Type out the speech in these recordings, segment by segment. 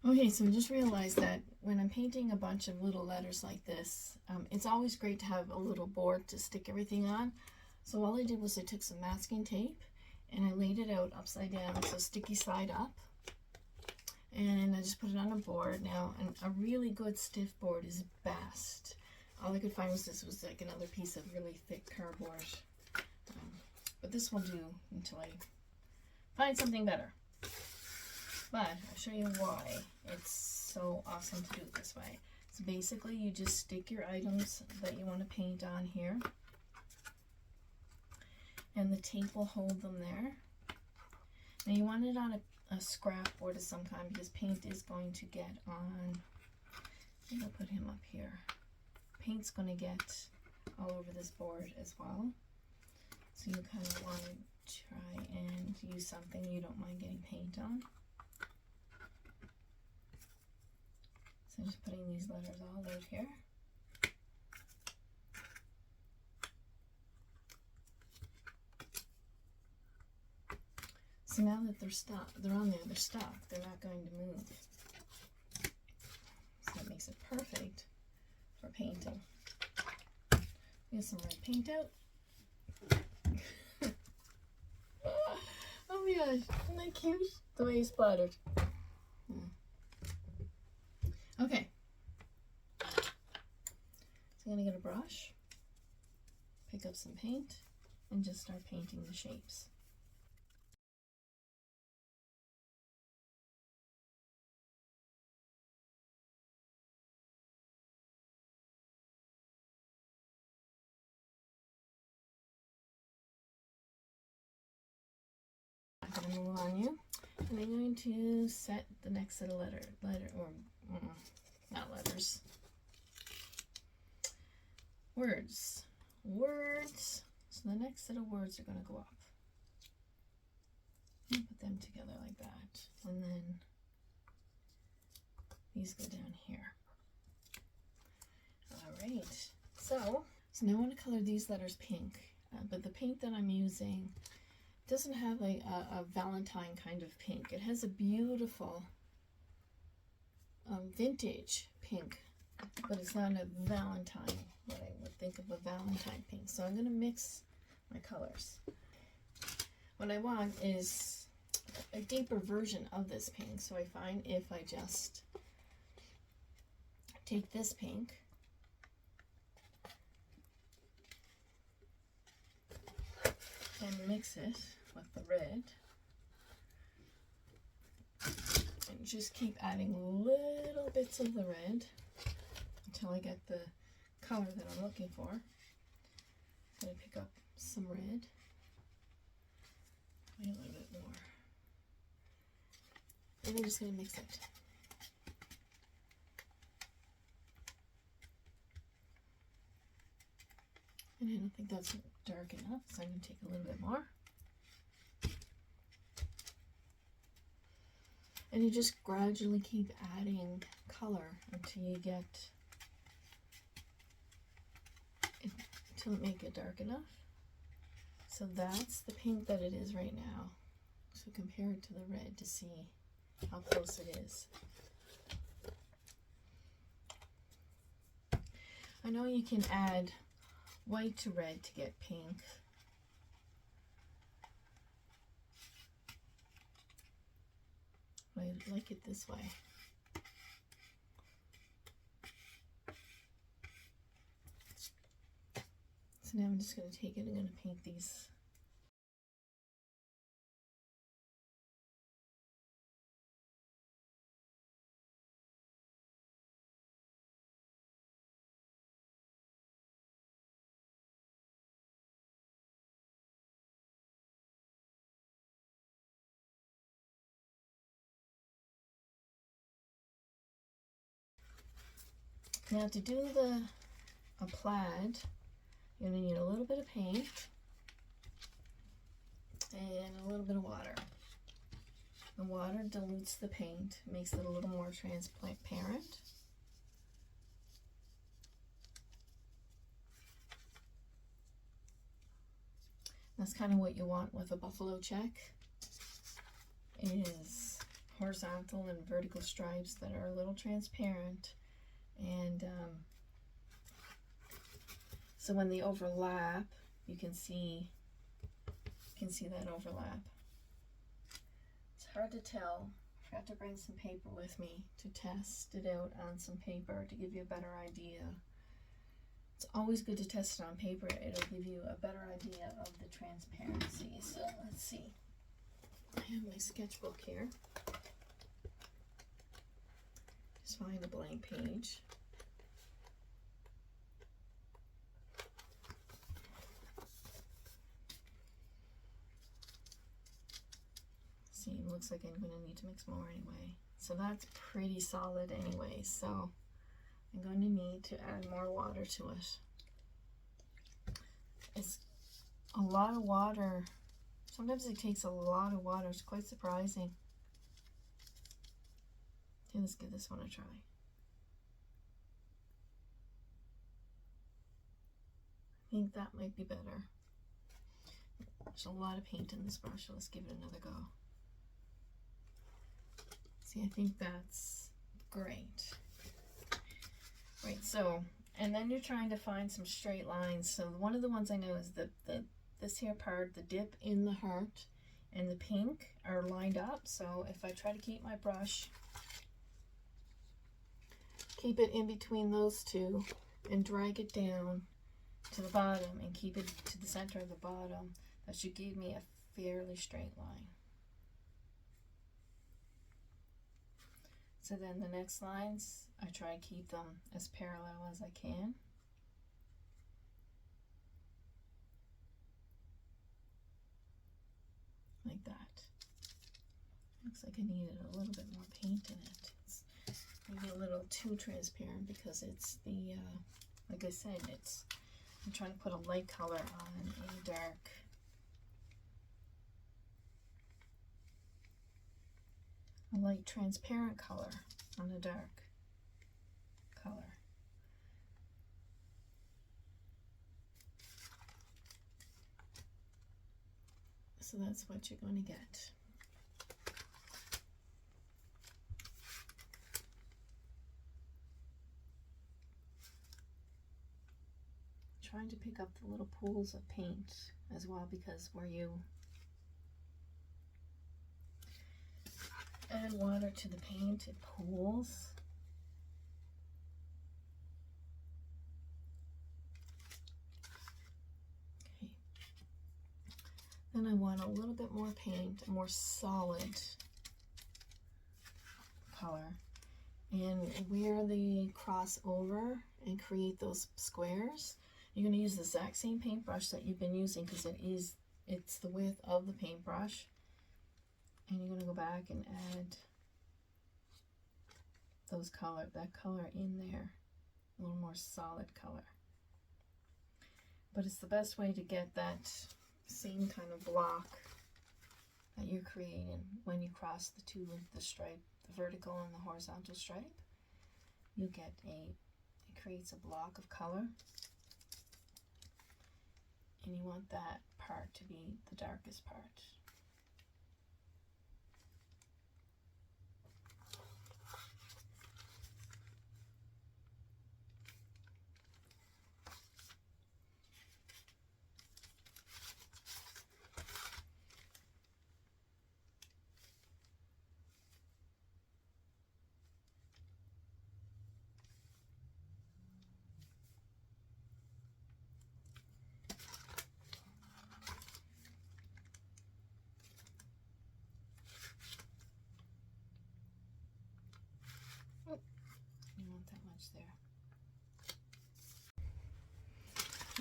Okay, so I just realized that when I'm painting a bunch of little letters like this, it's always great to have a little board to stick everything on. So all I did was I took some masking tape and I laid it out upside down, so sticky side up. And I just put it on a board. Now, a really good stiff board is best. All I could find was like another piece of really thick cardboard. But this will do until I find something better. But I'll show you why it's so awesome to do it this way. So basically you just stick your items that you want to paint on here. And the tape will hold them there. Now you want it on a scrap board of some kind because paint is going to get on, I think I'll put him up here. Paint's going to get all over this board as well. So you kind of want to try and use something you don't mind getting paint on. So I'm just putting these letters all out here. So now that they're stuck, they're on there, they're stuck, they're not going to move. So that makes it perfect for painting. Get some red paint out. Oh my gosh, isn't that cute? The way he splattered. Okay. So I'm going to get a brush, pick up some paint, and just start painting the shapes. I'm going to move on you, and I'm going to set the next set of not letters, words. So the next set of words are going to go up. And put them together like that, and then these go down here. All right, so now I want to color these letters pink, but the paint that I'm using doesn't have a Valentine kind of pink. It has a beautiful vintage pink, but it's not a Valentine, what I would think of a Valentine pink. So I'm going to mix my colors. What I want is a deeper version of this pink. So I find if I just take this pink and mix it with the red, and just keep adding little bits of the red until I get the color that I'm looking for. I'm going to pick up some red, maybe a little bit more, and I'm just going to mix it. And I don't think that's dark enough, so I'm going to take a little bit more. And you just gradually keep adding color until you get, until it make it dark enough. So that's the pink that it is right now. So compare it to the red to see how close it is. I know you can add white to red to get pink. I like it this way. So now I'm just going to take it and I'm going to paint these. Now to do a plaid, you're going to need a little bit of paint and a little bit of water. The water dilutes the paint, makes it a little more transparent. That's kind of what you want with a buffalo check, is horizontal and vertical stripes that are a little transparent, and so when they overlap, you can see that overlap. It's hard to tell. I forgot to bring some paper with me to test it out on some paper to give you a better idea. It's always good to test it on paper. It'll give you a better idea of the transparency. So let's see. I have my sketchbook here. Just find a blank page. See, it looks like I'm going to need to mix more anyway. So that's pretty solid anyway. So I'm going to need to add more water to it. It's a lot of water. Sometimes it takes a lot of water. It's quite surprising. Okay, let's give this one a try. I think that might be better. There's a lot of paint in this brush, so let's give it another go. See, I think that's great. Right, so, and then you're trying to find some straight lines. So one of the ones I know is this here part, the dip in the heart and the pink are lined up. So if I try to keep my brush, keep it in between those two and drag it down to the bottom and keep it to the center of the bottom, that should give me a fairly straight line. So then the next lines, I try to keep them as parallel as I can. Like that. Looks like I needed a little bit more paint in it. It's maybe a little too transparent because it's the, like I said, I'm trying to put a light color on a dark. A light transparent color on a dark color. So that's what you're going to get. Trying to pick up the little pools of paint as well, because where you add water to the paint, it pools. Okay. Then I want a little bit more paint, a more solid color. And where they cross over and create those squares, you're going to use the exact same paintbrush that you've been using, because it's the width of the paintbrush. And you're going to go back and add that color in there, a little more solid color. But it's the best way to get that same kind of block that you're creating when you cross the stripe, the vertical and the horizontal stripe. You get it creates a block of color, and you want that part to be the darkest part.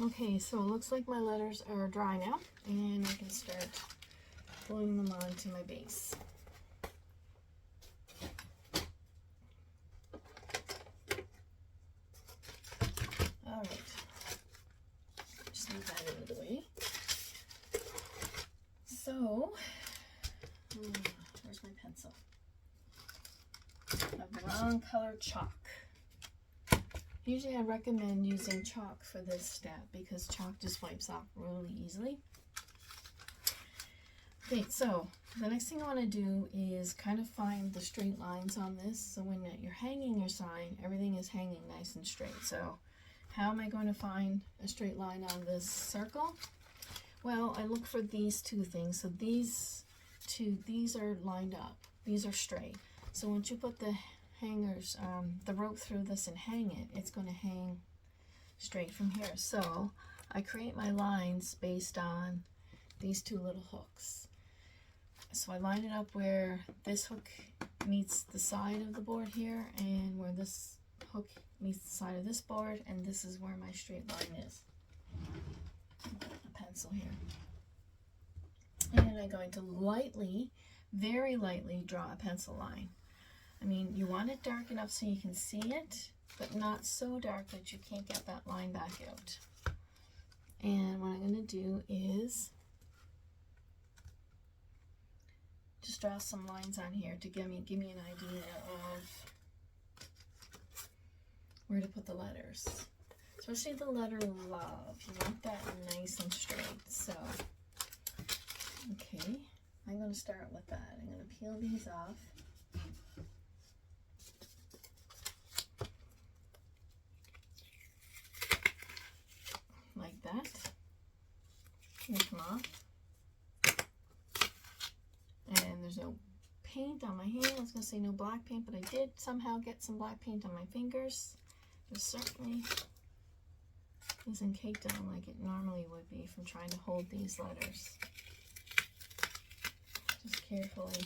Okay, so it looks like my letters are dry now, and I can start gluing them onto my base. Alright, just leave that out of the way. So, where's my pencil? I have brown colored chalk. Usually I recommend using chalk for this step because chalk just wipes off really easily. Okay, so The next thing I want to do is kind of find the straight lines on this, so when you're hanging your sign, everything is hanging nice and straight. So how am I going to find a straight line on this circle? Well, I look for these two things. So these are lined up. These are straight. So once you put the hangers, the rope through this and hang it, it's going to hang straight from here. So I create my lines based on these two little hooks. So I line it up where this hook meets the side of the board here, and where this hook meets the side of this board, and this is where my straight line is. A pencil here. And I'm going to lightly, very lightly draw a pencil line. I mean, you want it dark enough so you can see it, but not so dark that you can't get that line back out. And what I'm going to do is just draw some lines on here to give me an idea of where to put the letters. Especially the letter love. You want that nice and straight. So, okay, I'm going to start with that. I'm going to peel these off. Like that. Take them off. And there's no paint on my hand. I was going to say no black paint, but I did somehow get some black paint on my fingers. It certainly isn't caked on like it normally would be from trying to hold these letters. Just carefully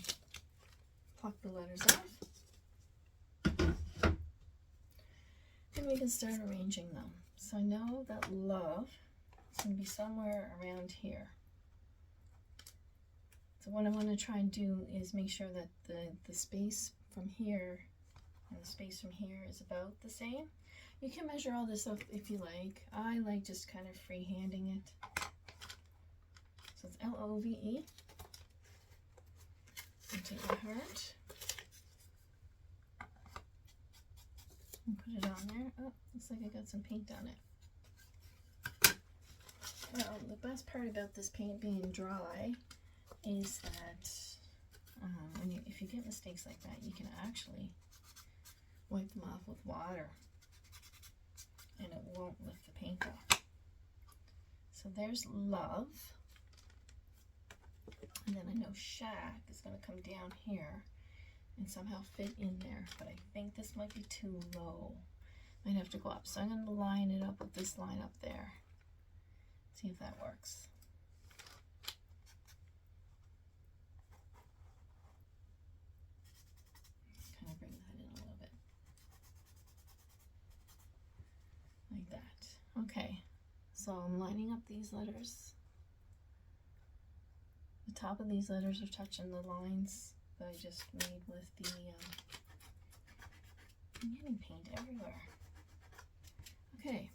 pluck the letters off. And we can start arranging them. So I know that love is going to be somewhere around here. So what I want to try and do is make sure that the space from here and the space from here is about the same. You can measure all this up if you like. I like just kind of free-handing it. So it's L-O-V-E. And take my heart and put it on there. Oh, looks like I got some paint on it. Well, the best part about this paint being dry is that if you get mistakes like that, you can actually wipe them off with water and it won't lift the paint off. So there's love. And then I know shack is going to come down here and somehow fit in there, but I think this might be too low. Might have to go up. So I'm going to line it up with this line up there. See if that works. Kind of bring that in a little bit. Like that. Okay, so I'm lining up these letters. The top of these letters are touching the lines that I just made with the, I'm getting paint everywhere. Okay.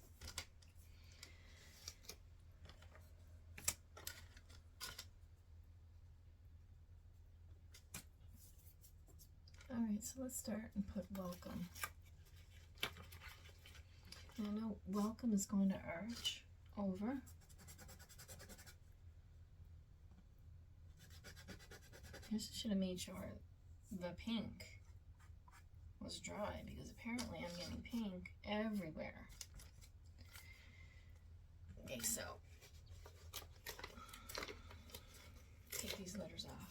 Alright, so let's start and put welcome. And I know welcome is going to arch over. I should have made sure the pink was dry because apparently I'm getting pink everywhere. Okay, so take these letters off.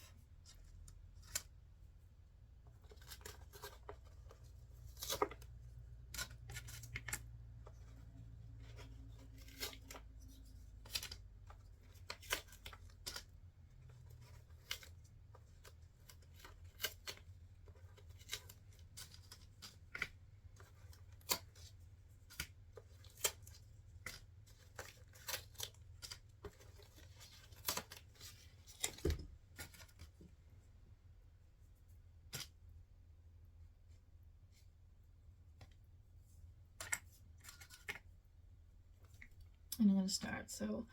And I'm going to start. So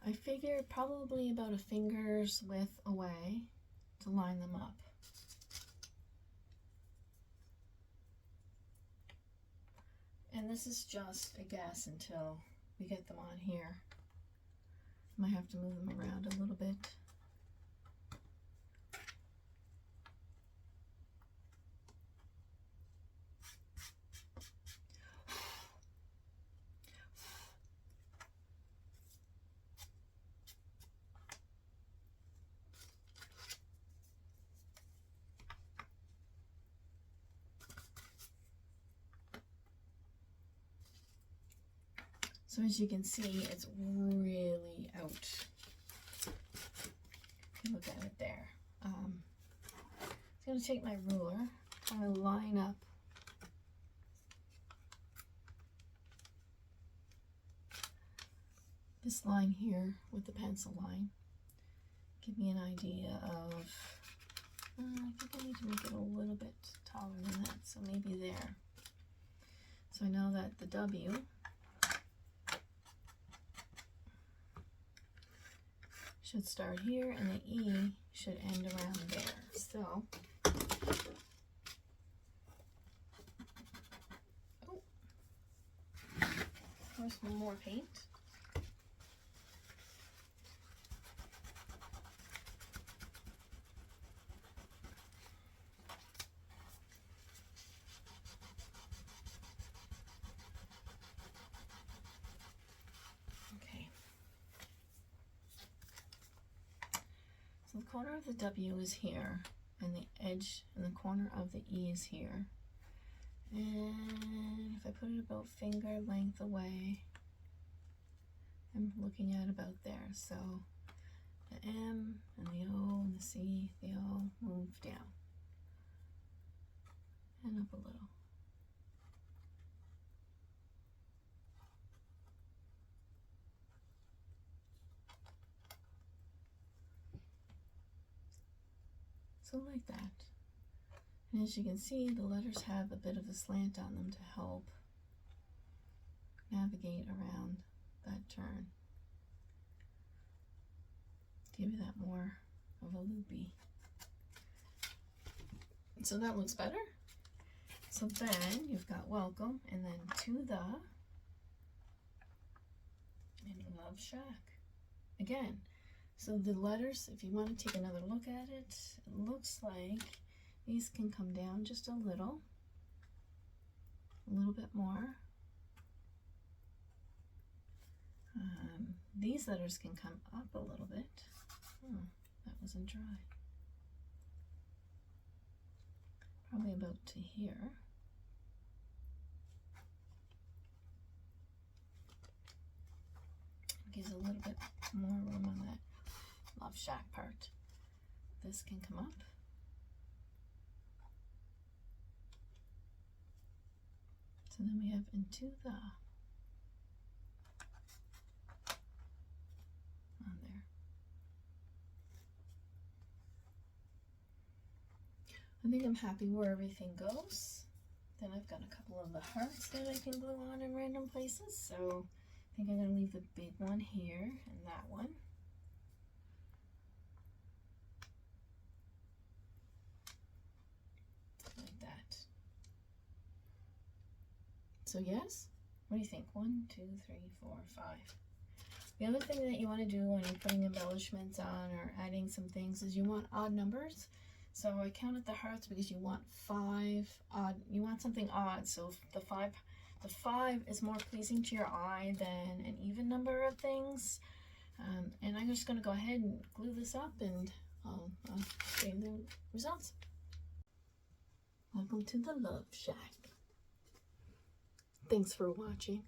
I figured probably about a finger's width away to line them up. And this is just a guess until we get them on here. Might have to move them around a little bit. So as you can see, it's really out. You can look at it there. I'm going to take my ruler, kind of line up this line here with the pencil line. Give me an idea of, I think I need to make it a little bit taller than that, so maybe there. So I know that the W should start here and the E should end around there. So, there's some more paint. So the corner of the W is here, and the edge and the corner of the E is here. And if I put it about finger length away, I'm looking at about there. So the M and the O and the C, they all move down and up a little. So like that. And as you can see, the letters have a bit of a slant on them to help navigate around that turn. Give you that more of a loopy. So that looks better. So then you've got welcome, and then to the, and Love Shack. Again, so the letters, if you want to take another look at it, it looks like these can come down just a little bit more. These letters can come up a little bit. Oh, that wasn't dry. Probably about to here. Gives a little bit more room on that Love Shack part. This can come up. So then we have into the on there. I think I'm happy where everything goes. Then I've got a couple of the hearts that I can glue on in random places. So I think I'm going to leave the big one here and that one. Like that. So yes, what do you think? 1, 2, 3, 4, 5. The other thing that you want to do when you're putting embellishments on or adding some things is you want odd numbers. So I counted the hearts because you want 5 odd. You want something odd. So the 5 is more pleasing to your eye than an even number of things. And I'm just going to go ahead and glue this up, and I'll show you the results. Welcome to the Love Shack. Thanks for watching.